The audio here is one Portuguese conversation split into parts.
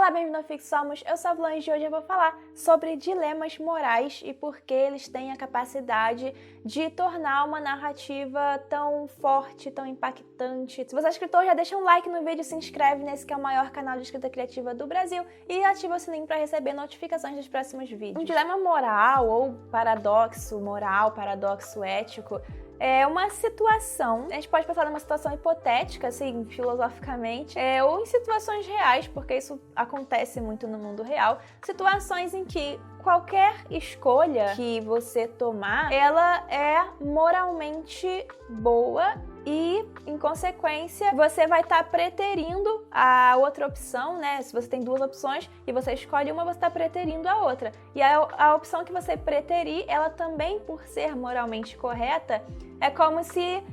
Olá, bem-vindo ao Fixamos, eu sou a Blanche e hoje eu vou falar sobre dilemas morais e por que eles têm a capacidade de tornar uma narrativa tão forte, tão impactante. Se você é escritor, já deixa um like no vídeo, se inscreve nesse que é o maior canal de escrita criativa do Brasil e ativa o sininho para receber notificações dos próximos vídeos. Um dilema moral ou paradoxo moral, paradoxo ético, é uma situação, a gente pode pensar numa situação hipotética, assim, filosoficamente, ou em situações reais, porque isso acontece muito no mundo real, situações em que qualquer escolha que você tomar, ela é moralmente boa e, em consequência, você vai estar preterindo a outra opção, né? Se você tem duas opções e você escolhe uma, você está preterindo a outra. E a opção que você preterir, ela também, por ser moralmente correta, é como se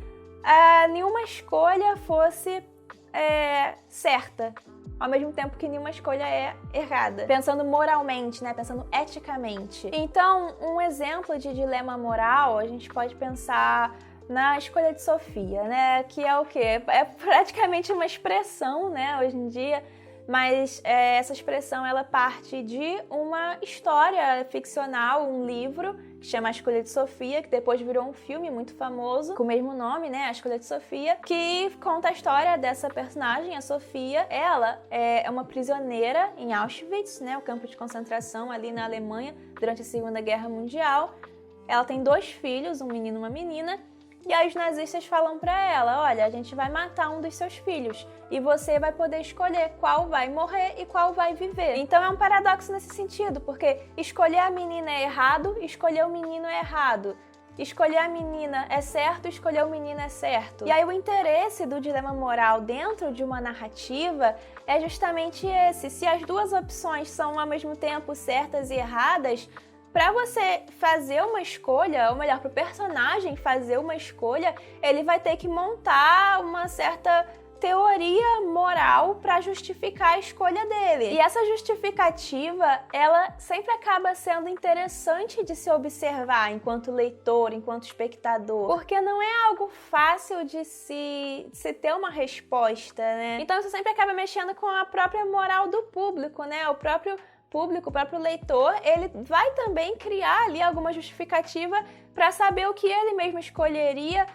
nenhuma escolha fosse certa, ao mesmo tempo que nenhuma escolha é errada. Pensando moralmente, né? Pensando eticamente. Então, um exemplo de dilema moral, a gente pode pensar na escolha de Sofia, né? Que é o quê? É praticamente uma expressão, né? Hoje em dia, mas essa expressão ela parte de uma história ficcional, um livro que chama A Escolha de Sofia, que depois virou um filme muito famoso com o mesmo nome, né? A Escolha de Sofia, que conta a história dessa personagem, a Sofia. Ela é uma prisioneira em Auschwitz, né? O campo de concentração ali na Alemanha durante a Segunda Guerra Mundial. Ela tem 2 filhos, um menino e uma menina. E aí os nazistas falam pra ela, olha, a gente vai matar um dos seus filhos e você vai poder escolher qual vai morrer e qual vai viver. Então é um paradoxo nesse sentido, porque escolher a menina é errado, escolher o menino é errado. Escolher a menina é certo, escolher o menino é certo. E aí o interesse do dilema moral dentro de uma narrativa é justamente esse. Se as duas opções são ao mesmo tempo certas e erradas, para você fazer uma escolha, ou melhor, para o personagem fazer uma escolha, ele vai ter que montar uma certa teoria moral para justificar a escolha dele. E essa justificativa, ela sempre acaba sendo interessante de se observar enquanto leitor, enquanto espectador, porque não é algo fácil de se ter uma resposta, né? Então isso sempre acaba mexendo com a própria moral do público, né? O próprio público, o próprio leitor, ele vai também criar ali alguma justificativa para saber o que ele mesmo escolheria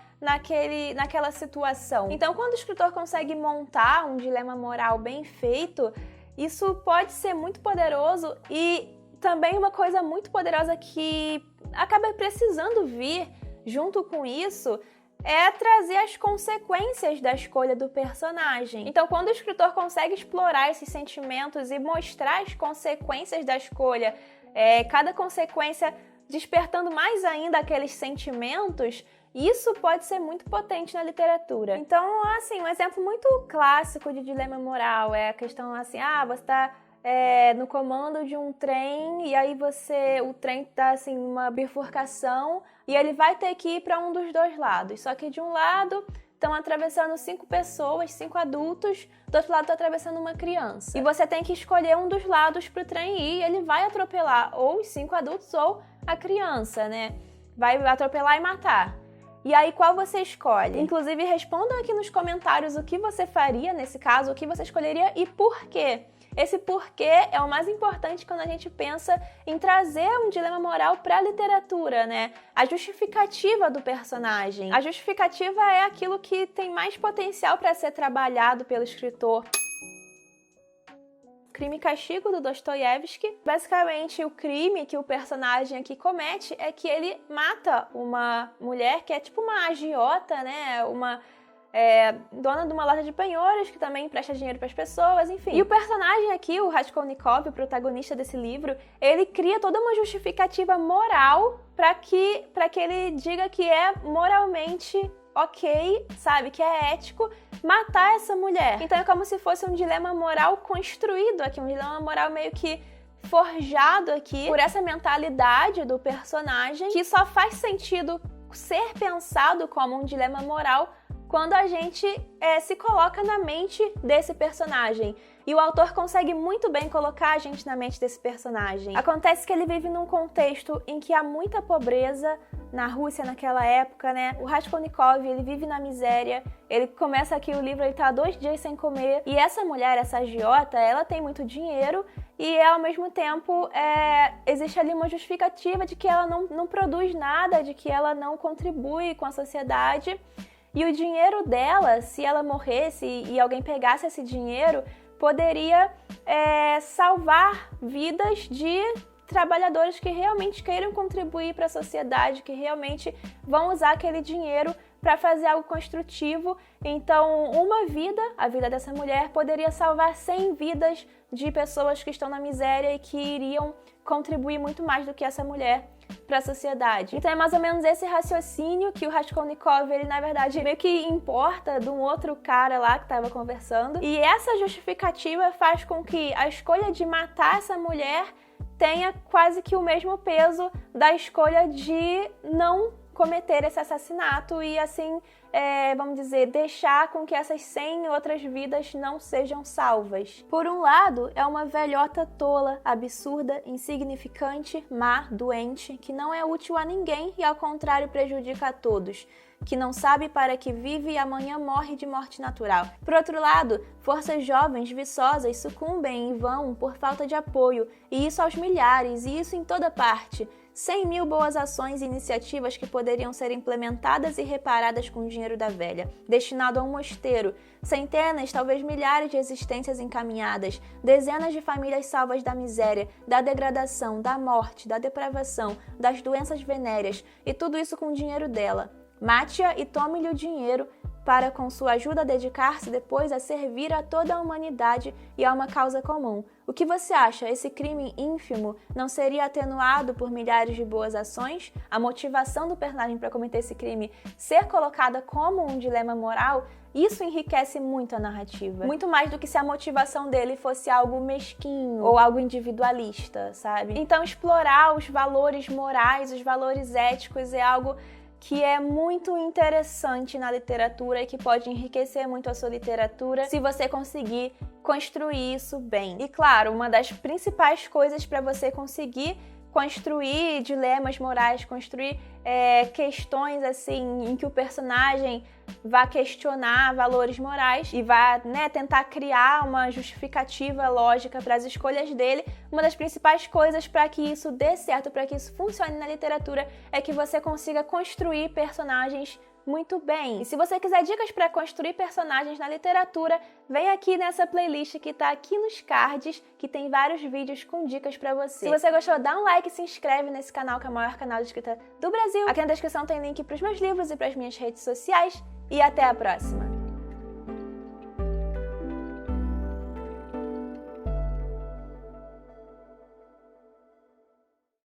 naquela situação. Então, quando o escritor consegue montar um dilema moral bem feito, isso pode ser muito poderoso e também uma coisa muito poderosa que acaba precisando vir junto com isso é trazer as consequências da escolha do personagem. Então, quando o escritor consegue explorar esses sentimentos e mostrar as consequências da escolha, cada consequência despertando mais ainda aqueles sentimentos, isso pode ser muito potente na literatura. Então, assim, um exemplo muito clássico de dilema moral é a questão assim, você está no comando de um trem e aí o trem tá assim numa bifurcação e ele vai ter que ir para um dos dois lados. Só que de um lado estão atravessando 5 pessoas, 5 adultos, do outro lado está atravessando uma criança. E você tem que escolher um dos lados para o trem ir e ele vai atropelar ou os 5 adultos ou a criança, né? Vai atropelar e matar. E aí, qual você escolhe? Inclusive, respondam aqui nos comentários o que você faria nesse caso, o que você escolheria e por quê. Esse porquê é o mais importante quando a gente pensa em trazer um dilema moral para a literatura, né? A justificativa do personagem. A justificativa é aquilo que tem mais potencial para ser trabalhado pelo escritor. Crime e Castigo, do Dostoiévski. Basicamente, o crime que o personagem aqui comete é que ele mata uma mulher que é tipo uma agiota, né? Uma dona de uma loja de penhoras que também empresta dinheiro para as pessoas, enfim. E o personagem aqui, o Raskolnikov, o protagonista desse livro, ele cria toda uma justificativa moral para que ele diga que é moralmente ok, sabe, que é ético matar essa mulher. Então é como se fosse um dilema moral construído aqui, um dilema moral meio que forjado aqui por essa mentalidade do personagem, que só faz sentido ser pensado como um dilema moral quando a gente se coloca na mente desse personagem. E o autor consegue muito bem colocar a gente na mente desse personagem. Acontece que ele vive num contexto em que há muita pobreza, na Rússia naquela época, né? O Raskolnikov, ele vive na miséria, ele começa aqui o livro, ele tá 2 dias sem comer, e essa mulher, essa agiota, ela tem muito dinheiro e ao mesmo tempo existe ali uma justificativa de que ela não produz nada, de que ela não contribui com a sociedade. E o dinheiro dela, se ela morresse e alguém pegasse esse dinheiro, poderia salvar vidas de trabalhadores que realmente queiram contribuir para a sociedade, que realmente vão usar aquele dinheiro para fazer algo construtivo. Então, uma vida, a vida dessa mulher, poderia salvar 100 vidas de pessoas que estão na miséria e que iriam contribuir muito mais do que essa mulher para a sociedade. Então é mais ou menos esse raciocínio que o Raskolnikov, ele na verdade meio que importa de um outro cara lá que estava conversando. E essa justificativa faz com que a escolha de matar essa mulher tenha quase que o mesmo peso da escolha de não cometer esse assassinato e assim, vamos dizer, deixar com que essas 100 outras vidas não sejam salvas. Por um lado, é uma velhota tola, absurda, insignificante, má, doente, que não é útil a ninguém e ao contrário prejudica a todos, que não sabe para que vive e amanhã morre de morte natural. Por outro lado, forças jovens, viçosas, sucumbem em vão por falta de apoio, e isso aos milhares, e isso em toda parte. 100.000 boas ações e iniciativas que poderiam ser implementadas e reparadas com o dinheiro da velha, destinado a um mosteiro, centenas, talvez milhares de existências encaminhadas, dezenas de famílias salvas da miséria, da degradação, da morte, da depravação, das doenças venéreas, e tudo isso com o dinheiro dela. Mate-a e tome-lhe o dinheiro para, com sua ajuda, dedicar-se depois a servir a toda a humanidade e a uma causa comum. O que você acha? Esse crime ínfimo não seria atenuado por milhares de boas ações? A motivação do personagem para cometer esse crime ser colocada como um dilema moral, isso enriquece muito a narrativa. Muito mais do que se a motivação dele fosse algo mesquinho ou algo individualista, sabe? Então explorar os valores morais, os valores éticos é algo que é muito interessante na literatura e que pode enriquecer muito a sua literatura se você conseguir construir isso bem. E claro, uma das principais coisas para você conseguir construir dilemas morais, construir questões assim em que o personagem vá questionar valores morais e vá, tentar criar uma justificativa lógica para as escolhas dele. Uma das principais coisas para que isso dê certo, para que isso funcione na literatura, é que você consiga construir personagens muito bem. E se você quiser dicas para construir personagens na literatura, vem aqui nessa playlist que tá aqui nos cards, que tem vários vídeos com dicas para você. Se você gostou, dá um like e se inscreve nesse canal, que é o maior canal de escrita do Brasil. Aqui na descrição tem link para os meus livros e para as minhas redes sociais. E até a próxima!